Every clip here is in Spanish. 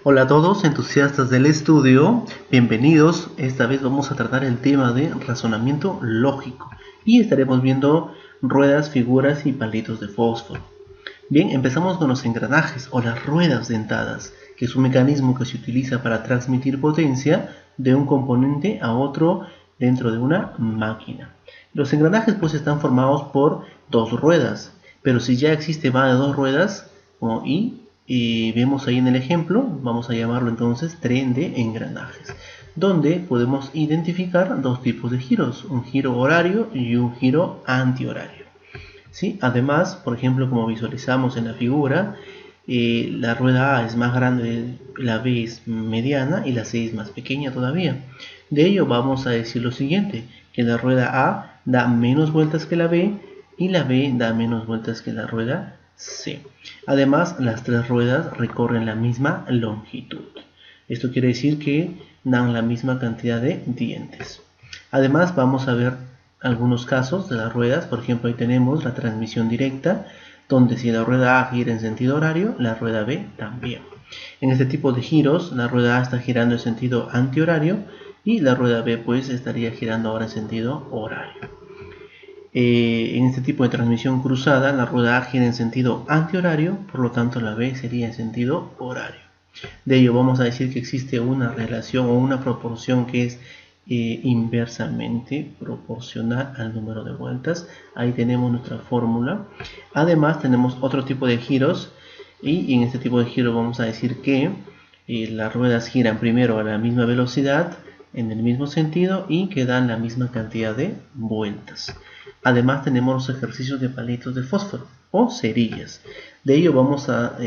Hola a todos entusiastas del estudio, bienvenidos. Esta vez vamos a tratar el tema de razonamiento lógico y estaremos viendo ruedas, figuras y palitos de fósforo. Bien, empezamos con los engranajes o las ruedas dentadas, que es un mecanismo que se utiliza para transmitir potencia de un componente a otro dentro de una máquina. Los engranajes pues están formados por dos ruedas, pero si ya existe más de dos ruedas, y vemos ahí en el ejemplo, vamos a llamarlo entonces tren de engranajes, donde podemos identificar dos tipos de giros, un giro horario y un giro antihorario. ¿Sí? Además, por ejemplo, como visualizamos en la figura, la rueda A es más grande, la B es mediana y la C es más pequeña todavía. De ello vamos a decir lo siguiente, que la rueda A da menos vueltas que la B y la B da menos vueltas que la rueda C. Además, las tres ruedas recorren la misma longitud. Esto quiere decir que dan la misma cantidad de dientes. Además, vamos a ver algunos casos de las ruedas. Por ejemplo, ahí tenemos la transmisión directa, donde si la rueda A gira en sentido horario, la rueda B también. En este tipo de giros, la rueda A está girando en sentido antihorario y la rueda B pues estaría girando ahora en sentido horario. En este tipo de transmisión cruzada, la rueda A gira en sentido antihorario, por lo tanto la B sería en sentido horario. De ello vamos a decir que existe una relación o una proporción que es inversamente proporcional al número de vueltas. Ahí tenemos nuestra fórmula. Además tenemos otro tipo de giros y en este tipo de giros vamos a decir que las ruedas giran primero a la misma velocidad, en el mismo sentido y que dan la misma cantidad de vueltas. Además tenemos los ejercicios de palitos de fósforo o cerillas. De ello vamos a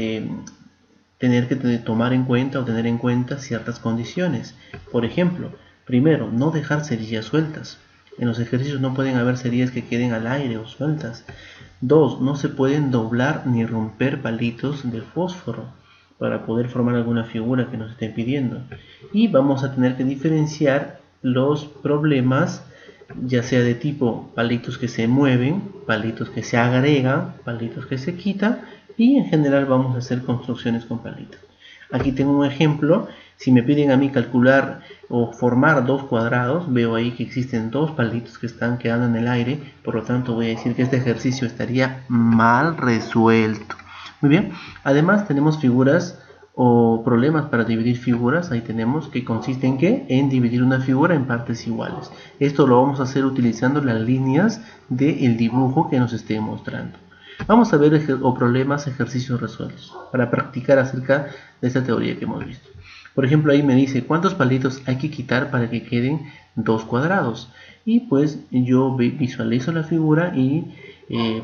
tener que tomar en cuenta o tener en cuenta ciertas condiciones. Por ejemplo, primero, no dejar cerillas sueltas. En los ejercicios no pueden haber cerillas que queden al aire o sueltas. 2. No se pueden doblar ni romper palitos de fósforo para poder formar alguna figura que nos esté pidiendo. Y vamos a tener que diferenciar los problemas, ya sea de tipo palitos que se mueven, palitos que se agregan, palitos que se quitan, y en general vamos a hacer construcciones con palitos. Aquí tengo un ejemplo. Si me piden a mí calcular o formar dos cuadrados, veo ahí que existen dos palitos que están quedando en el aire, por lo tanto voy a decir que este ejercicio estaría mal resuelto. Muy bien, además tenemos figuras o problemas para dividir figuras. Ahí tenemos que consiste en ¿qué? En dividir una figura en partes iguales. Esto lo vamos a hacer utilizando las líneas del dibujo que nos esté mostrando. Vamos a ver problemas, ejercicios resueltos para practicar acerca de esta teoría que hemos visto. Por ejemplo, ahí me dice cuántos palitos hay que quitar para que queden dos cuadrados. Y pues yo visualizo la figura y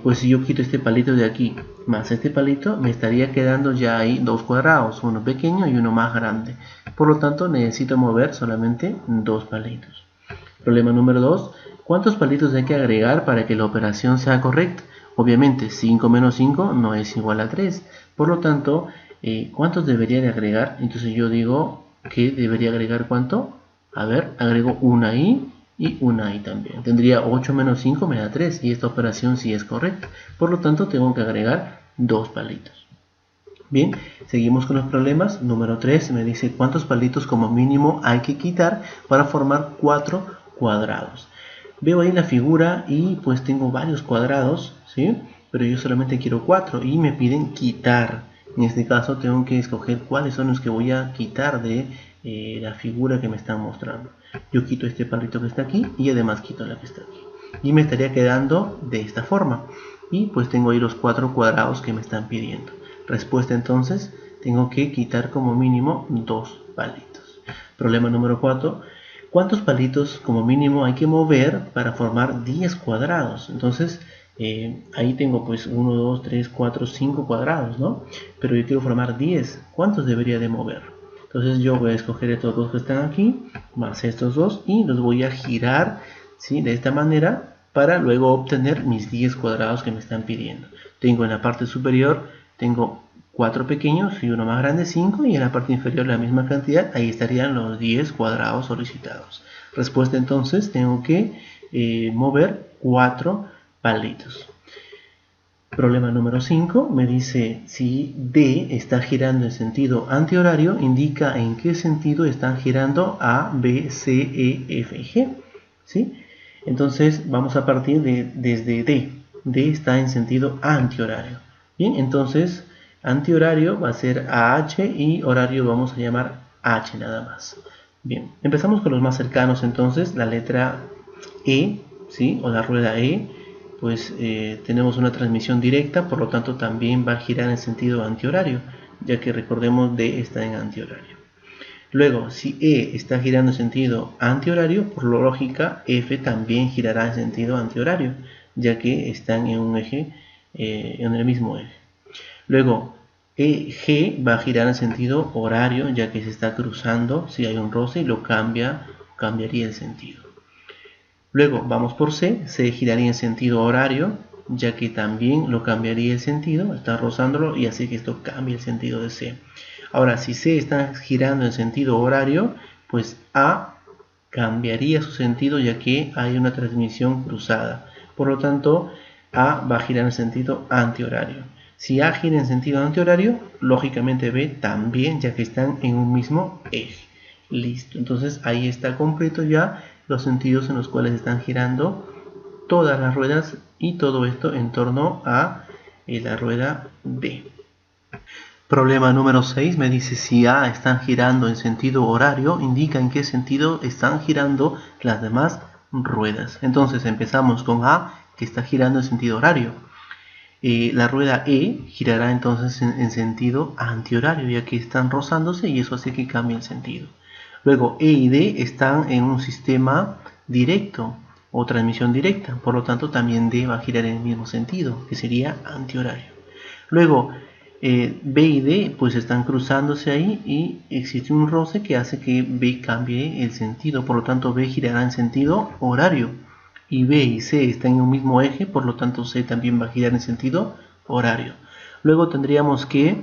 pues si yo quito este palito de aquí más este palito, me estaría quedando ya ahí dos cuadrados, uno pequeño y uno más grande. Por lo tanto, necesito mover solamente dos palitos. Problema número 2. ¿Cuántos palitos hay que agregar para que la operación sea correcta? Obviamente 5 menos 5 no es igual a 3. Por lo tanto, ¿cuántos debería de agregar? Entonces yo digo que debería agregar ¿cuánto? A ver, agrego una ahí y una ahí también. Tendría 8 menos 5 me da 3 y esta operación sí es correcta. Por lo tanto, tengo que agregar dos palitos. Bien, seguimos con los problemas. Número 3 me dice cuántos palitos como mínimo hay que quitar para formar 4 cuadrados. Veo ahí la figura y pues tengo varios cuadrados, ¿sí? Pero yo solamente quiero 4 y me piden quitar. En este caso tengo que escoger cuáles son los que voy a quitar de la figura que me están mostrando. Yo quito este palito que está aquí y además quito la que está aquí. Y me estaría quedando de esta forma. Y pues tengo ahí los 4 cuadrados que me están pidiendo. Respuesta entonces, tengo que quitar como mínimo 2 palitos. Problema número 4. ¿Cuántos palitos como mínimo hay que mover para formar 10 cuadrados? Entonces, ahí tengo pues 1, 2, 3, 4, 5 cuadrados, ¿no? Pero yo quiero formar 10. ¿Cuántos debería de mover? Entonces yo voy a escoger estos dos que están aquí, más estos dos, y los voy a girar, ¿sí? De esta manera, para luego obtener mis 10 cuadrados que me están pidiendo. Tengo en la parte superior, tengo 4 pequeños y uno más grande, 5, y en la parte inferior la misma cantidad. Ahí estarían los 10 cuadrados solicitados. Respuesta entonces, tengo que mover 4 palitos. Problema número 5 me dice si D está girando en sentido antihorario, indica en qué sentido están girando A, B, C, E, F y G. ¿Sí? Entonces vamos a partir desde D. D está en sentido antihorario. Bien, entonces antihorario va a ser AH y horario vamos a llamar H nada más. Bien, empezamos con los más cercanos entonces, la letra E, ¿sí? O la rueda E. Pues tenemos una transmisión directa, por lo tanto también va a girar en sentido antihorario, ya que recordemos D está en antihorario. Luego, si E está girando en sentido antihorario, por lógica F también girará en sentido antihorario, ya que están en un eje, en el mismo eje. Luego, EG va a girar en sentido horario, ya que se está cruzando, si hay un roce y lo cambiaría el sentido. Luego vamos por C, C giraría en sentido horario, ya que también lo cambiaría el sentido, está rozándolo y así que esto cambia el sentido de C. Ahora, si C está girando en sentido horario, pues A cambiaría su sentido ya que hay una transmisión cruzada. Por lo tanto, A va a girar en sentido antihorario. Si A gira en sentido antihorario, lógicamente B también, ya que están en un mismo eje. Listo, entonces ahí está completo ya los sentidos en los cuales están girando todas las ruedas y todo esto en torno a la rueda D. Problema número 6 me dice si A están girando en sentido horario, indica en qué sentido están girando las demás ruedas. Entonces empezamos con A, que está girando en sentido horario. La rueda E girará entonces en sentido antihorario, ya que están rozándose y eso hace que cambie el sentido. Luego E y D están en un sistema directo o transmisión directa, por lo tanto también D va a girar en el mismo sentido, que sería antihorario. Luego B y D pues están cruzándose ahí y existe un roce que hace que B cambie el sentido, por lo tanto B girará en sentido horario. Y B y C están en un mismo eje, por lo tanto C también va a girar en sentido horario. Luego tendríamos que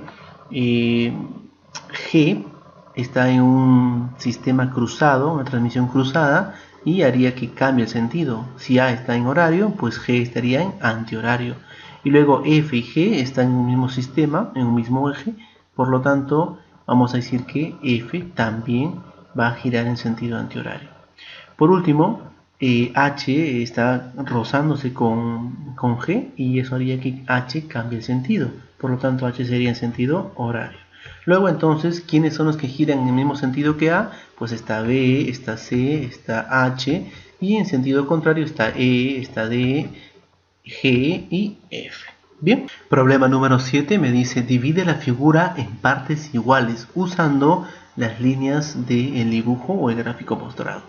G está en un sistema cruzado, una transmisión cruzada, y haría que cambie el sentido. Si A está en horario, pues G estaría en antihorario. Y luego F y G están en un mismo sistema, en un mismo eje, por lo tanto vamos a decir que F también va a girar en sentido antihorario. Por último, H está rozándose con G y eso haría que H cambie el sentido. Por lo tanto, H sería en sentido horario. Luego entonces, ¿quiénes son los que giran en el mismo sentido que A? Pues está B, está C, está H y en sentido contrario está E, está D, G y F. Bien, problema número 7 me dice divide la figura en partes iguales usando las líneas del dibujo o el gráfico mostrado.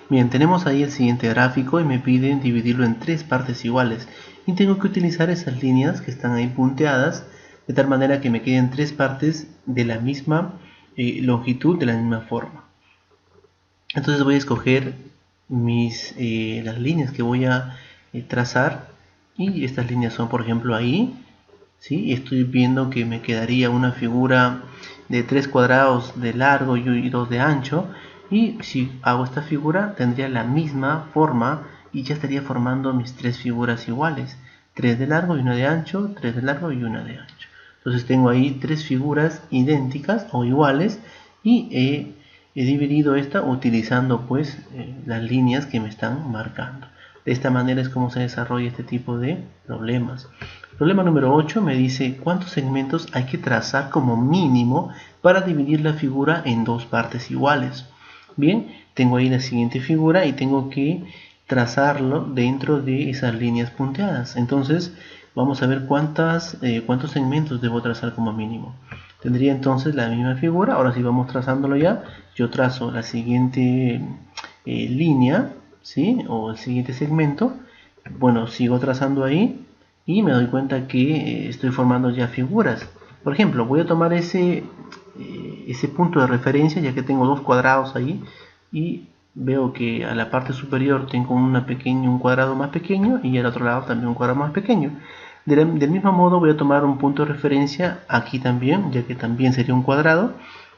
Bien, tenemos ahí el siguiente gráfico y me piden dividirlo en 3 partes iguales y tengo que utilizar esas líneas que están ahí punteadas de tal manera que me queden 3 partes de la misma longitud, de la misma forma. Entonces voy a escoger las líneas que voy a trazar y estas líneas son por ejemplo ahí, ¿sí? Estoy viendo que me quedaría una figura de 3 cuadrados de largo y 2 de ancho. Y si hago esta figura tendría la misma forma y ya estaría formando mis 3 figuras iguales. 3 de largo y 1 de ancho, 3 de largo y 1 de ancho. Entonces tengo ahí 3 figuras idénticas o iguales y he dividido esta utilizando pues las líneas que me están marcando. De esta manera es como se desarrolla este tipo de problemas. Problema número 8 me dice cuántos segmentos hay que trazar como mínimo para dividir la figura en 2 partes iguales. Bien, tengo ahí la siguiente figura y tengo que trazarlo dentro de esas líneas punteadas. Entonces vamos a ver cuántos segmentos debo trazar como mínimo. Tendría entonces la misma figura. Ahora sí vamos trazándolo ya. Yo trazo la siguiente línea, ¿sí? O el siguiente segmento. Bueno, sigo trazando ahí y me doy cuenta que estoy formando ya figuras. Por ejemplo, voy a tomar ese punto de referencia, ya que tengo 2 cuadrados ahí y veo que a la parte superior tengo un cuadrado más pequeño y al otro lado también un cuadrado más pequeño. Del mismo modo voy a tomar un punto de referencia aquí también, ya que también sería un cuadrado,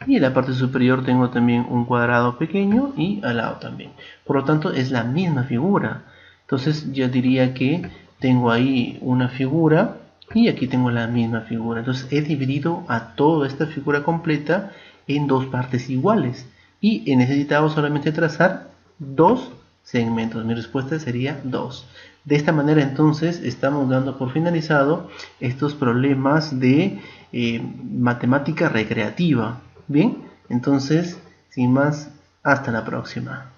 y en la parte superior tengo también un cuadrado pequeño y al lado también. Por lo tanto es la misma figura. Entonces yo diría que tengo ahí una figura Y aquí tengo la misma figura. Entonces he dividido a toda esta figura completa en dos partes iguales. Y he necesitado solamente trazar dos segmentos. Mi respuesta sería 2. De esta manera entonces estamos dando por finalizado estos problemas de matemática recreativa. Bien, entonces sin más, hasta la próxima.